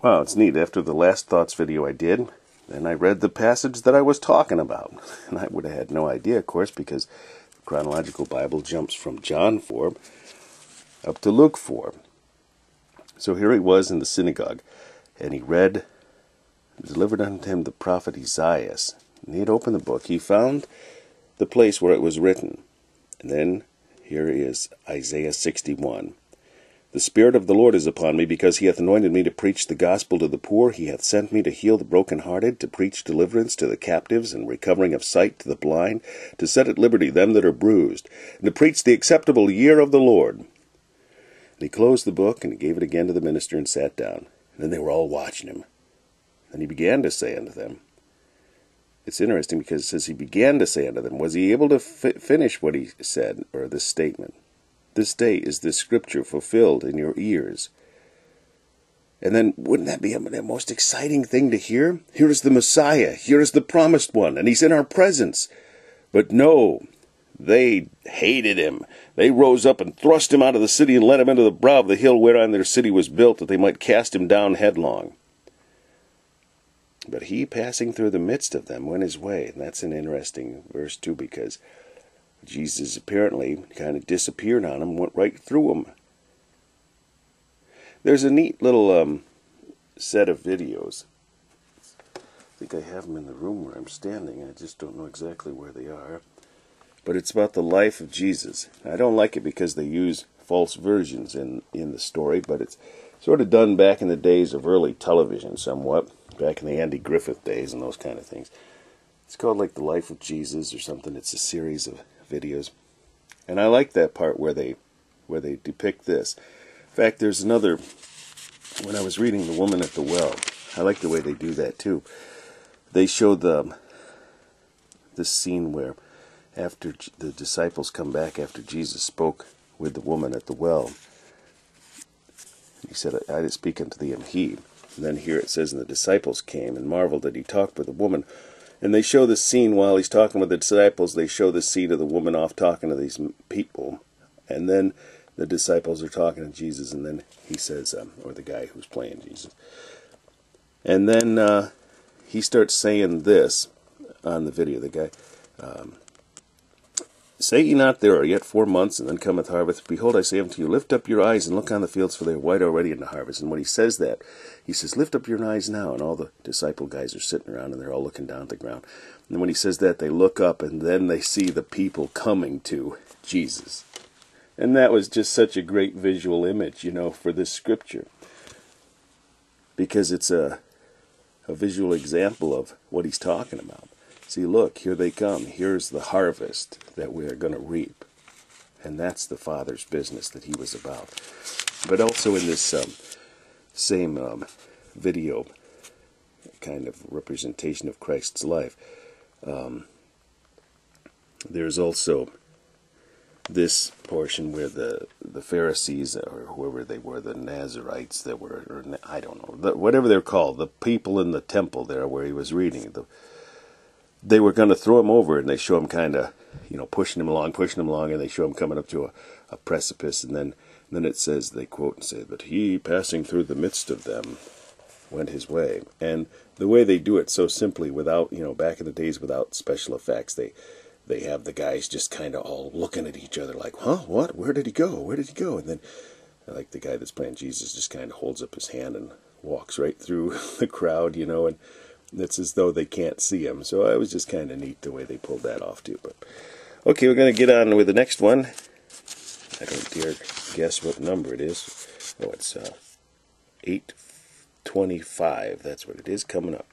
Wow, it's neat. After the last thoughts video I did, then I read the passage that I was talking about. And I would have had no idea, of course, because the Chronological Bible jumps from John 4 up to Luke 4. So here he was in the synagogue, and he read, delivered unto him the prophet Isaiah. And he had opened the book. He found the place where it was written. And then here is Isaiah 61. The Spirit of the Lord is upon me, because he hath anointed me to preach the gospel to the poor. He hath sent me to heal the brokenhearted, to preach deliverance to the captives, and recovering of sight to the blind, to set at liberty them that are bruised, and to preach the acceptable year of the Lord. And he closed the book, and he gave it again to the minister, and sat down. And then they were all watching him. And he began to say unto them, it's interesting because it says he began to say unto them, was he able to finish what he said, or this statement? This day is this scripture fulfilled in your ears. And then, wouldn't that be the most exciting thing to hear? Here is the Messiah. Here is the promised one. And he's in our presence. But no, they hated him. They rose up and thrust him out of the city and led him into the brow of the hill whereon their city was built, that they might cast him down headlong. But he, passing through the midst of them, went his way. And that's an interesting verse, too, because Jesus apparently kind of disappeared on him, went right through him. There's a neat little set of videos. I think I have them in the room where I'm standing. I just don't know exactly where they are. But it's about the life of Jesus. I don't like it because they use false versions in the story, but it's sort of done back in the days of early television somewhat, back in the Andy Griffith days and those kind of things. It's called like The Life of Jesus or something. It's a series of videos. And I like that part where they depict this. In fact, there's another, when I was reading The Woman at the Well, I like the way they do that too. They show this scene where after the disciples come back after Jesus spoke with the woman at the well, he said, I did speak unto thee, and he. And then here it says, and the disciples came and marveled that he talked with the woman. And they show this scene while he's talking with the disciples. They show the scene of the woman off talking to these people. And then the disciples are talking to Jesus. And then he says, or the guy who's playing Jesus. And then he starts saying this on the video, the guy. Say ye not, there are yet 4 months, and then cometh harvest. Behold, I say unto you, lift up your eyes, and look on the fields, for they are white already in the harvest. And when he says that, he says, lift up your eyes now. And all the disciple guys are sitting around, and they're all looking down at the ground. And when he says that, they look up, and then they see the people coming to Jesus. And that was just such a great visual image, for this scripture. Because it's a visual example of what he's talking about. See, look, here they come. Here's the harvest that we are going to reap. And that's the Father's business that he was about. But also in this same video kind of representation of Christ's life, there's also this portion where the Pharisees, or whoever they were, the Nazarites that were, or I don't know, whatever they're called, the people in the temple there where he was reading, they were going to throw him over, and they show him kind of, pushing him along, and they show him coming up to a precipice, and then it says, they quote and say, but he, passing through the midst of them, went his way. And the way they do it so simply, without, back in the days without special effects, they have the guys just kind of all looking at each other like, huh, what, where did he go, and then, like the guy that's playing Jesus just kind of holds up his hand and walks right through the crowd, and it's as though they can't see him. So it was just kind of neat the way they pulled that off too. But okay, we're going to get on with the next one. I don't dare guess what number it is. Oh, it's 825. That's what it is coming up.